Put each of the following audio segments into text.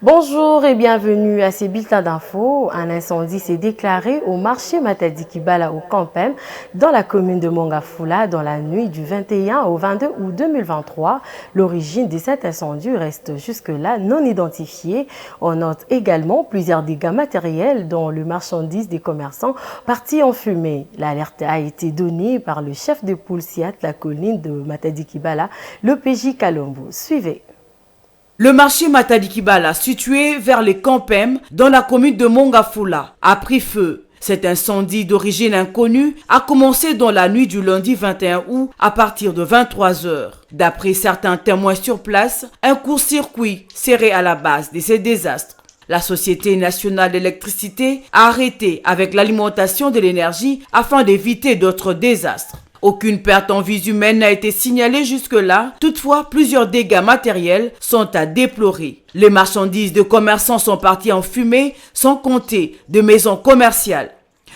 Bonjour et bienvenue à ces bulletins d'infos. Un incendie s'est déclaré au marché Matadi Kibala au Campem dans la commune de Mongafula dans la nuit du 21 au 22 août 2023. L'origine de cet incendie reste jusque-là non identifiée. On note également plusieurs dégâts matériels dont le marchandise des commerçants partis en fumée. L'alerte a été donnée par le chef de poule SIAT, la colline de Matadi Kibala, le PJ Kalombo. Suivez. Le marché Matadi Kibala, situé vers les Campem, dans la commune de Mongafula, a pris feu. Cet incendie d'origine inconnue a commencé dans la nuit du lundi 21 août à partir de 23 heures. D'après certains témoins sur place, un court-circuit serait à la base de ces désastres. La Société nationale d'électricité a arrêté avec l'alimentation de l'énergie afin d'éviter d'autres désastres. Aucune perte en vies humaines n'a été signalée jusque-là. Toutefois, plusieurs dégâts matériels sont à déplorer. Les marchandises de commerçants sont parties en fumée, sans compter de maisons commerciales.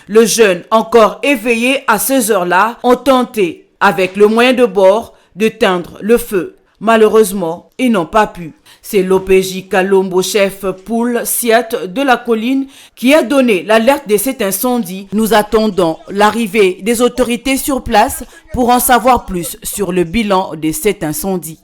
Les jeunes, encore éveillés à ces heures-là, ont tenté, avec le moyen de bord, d'éteindre le feu. Malheureusement, ils n'ont pas pu. C'est l'OPJ Kalombo, chef poule SIAT de la colline, qui a donné l'alerte de cet incendie. Nous attendons l'arrivée des autorités sur place pour en savoir plus sur le bilan de cet incendie.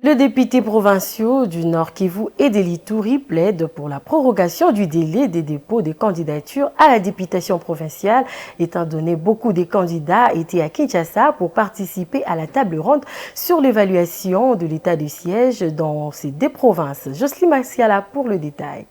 Le député provincial du Nord Kivu et de l'Ituri plaide pour la prorogation du délai des dépôts des candidatures à la députation provinciale, étant donné beaucoup de candidats étaient à Kinshasa pour participer à la table ronde sur l'évaluation de l'état de siège dans ces deux provinces. Jocelyne Maxiala pour le détail.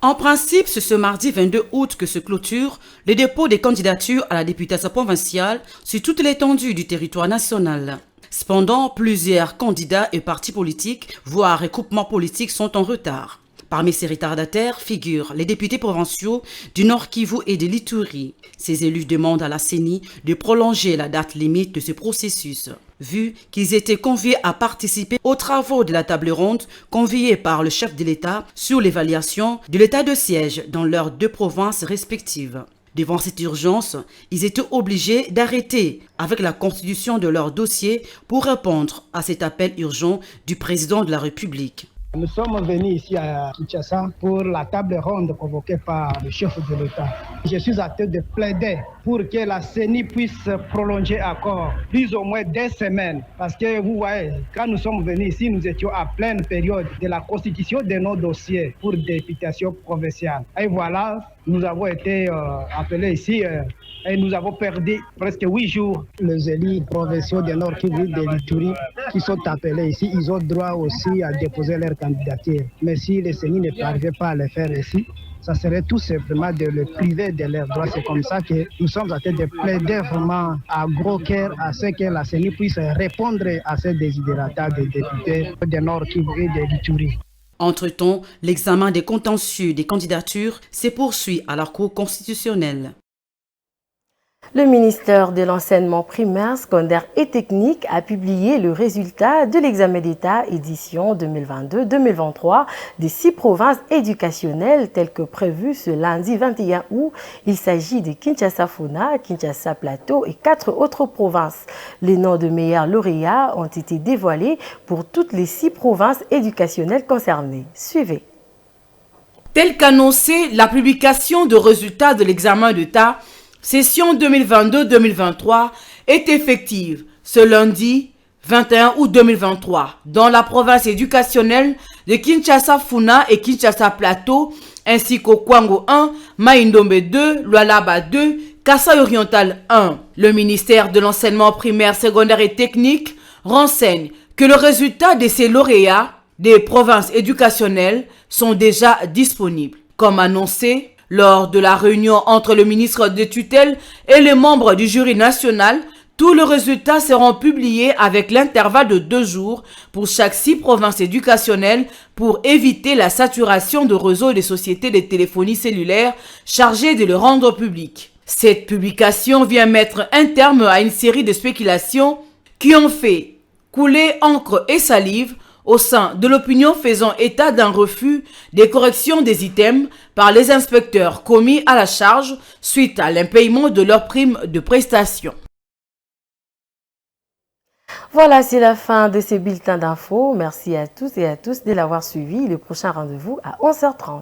En principe, c'est ce mardi 22 août que se clôture le dépôt des candidatures à la députation provinciale sur toute l'étendue du territoire national. Cependant, plusieurs candidats et partis politiques, voire regroupements politiques, sont en retard. Parmi ces retardataires figurent les députés provinciaux du Nord Kivu et de l'Ituri. Ces élus demandent à la CENI de prolonger la date limite de ce processus, vu qu'ils étaient conviés à participer aux travaux de la table ronde conviée par le chef de l'État sur l'évaluation de l'état de siège dans leurs deux provinces respectives. Devant cette urgence, ils étaient obligés d'arrêter avec la constitution de leur dossier pour répondre à cet appel urgent du président de la République. Nous sommes venus ici à Kinshasa pour la table ronde convoquée par le chef de l'État. Je suis à tête de plaider pour que la CENI puisse prolonger encore plus ou moins des semaines. Parce que vous voyez, quand nous sommes venus ici, nous étions à pleine période de la constitution de nos dossiers pour députation provinciale. Et voilà, nous avons été appelés ici et nous avons perdu presque 8 jours. Les élus provinciaux de Nord Kivu, de l'Ituri, qui sont appelés ici, ils ont droit aussi à déposer leur candidature. Mais si les CENI ne parvenaient pas à le faire ici, ça serait tout simplement de le priver de leurs droits. C'est comme ça que nous sommes en train de plaider vraiment à gros cœur à ce que la CENI puisse répondre à ces désidératas des députés de Nord Kivu et de l'Ituri. Entre-temps, l'examen des contentieux des candidatures se poursuit à la Cour constitutionnelle. Le ministère de l'enseignement primaire, secondaire et technique a publié le résultat de l'examen d'État édition 2022-2023 des 6 provinces éducationnelles telles que prévues ce lundi 21 août. Il s'agit de Kinshasa-Funa, Kinshasa-Plateau et 4 autres provinces. Les noms de meilleurs lauréats ont été dévoilés pour toutes les 6 provinces éducationnelles concernées. Suivez. Tel qu'annoncé, la publication de résultats de l'examen d'État session 2022-2023 est effective ce lundi 21 août 2023 dans la province éducationnelle de Kinshasa-Funa et Kinshasa-Plateau ainsi qu'au Kwango 1, Maïndombe 2, Lualaba 2, Kasaï Oriental 1. Le ministère de l'enseignement primaire, secondaire et technique renseigne que le résultat de ces lauréats des provinces éducationnelles sont déjà disponibles. Comme annoncé, lors de la réunion entre le ministre de tutelle et les membres du jury national, tous les résultats seront publiés avec l'intervalle de 2 jours pour chaque 6 provinces éducationnelles pour éviter la saturation de réseaux des sociétés de téléphonie cellulaire chargées de le rendre public. Cette publication vient mettre un terme à une série de spéculations qui ont fait couler encre et salive au sein de l'opinion faisant état d'un refus des corrections des items par les inspecteurs commis à la charge suite à l'impayement de leurs primes de prestation. Voilà, c'est la fin de ces bulletins d'infos. Merci à tous et à tous de l'avoir suivi. Le prochain rendez-vous à 11h30.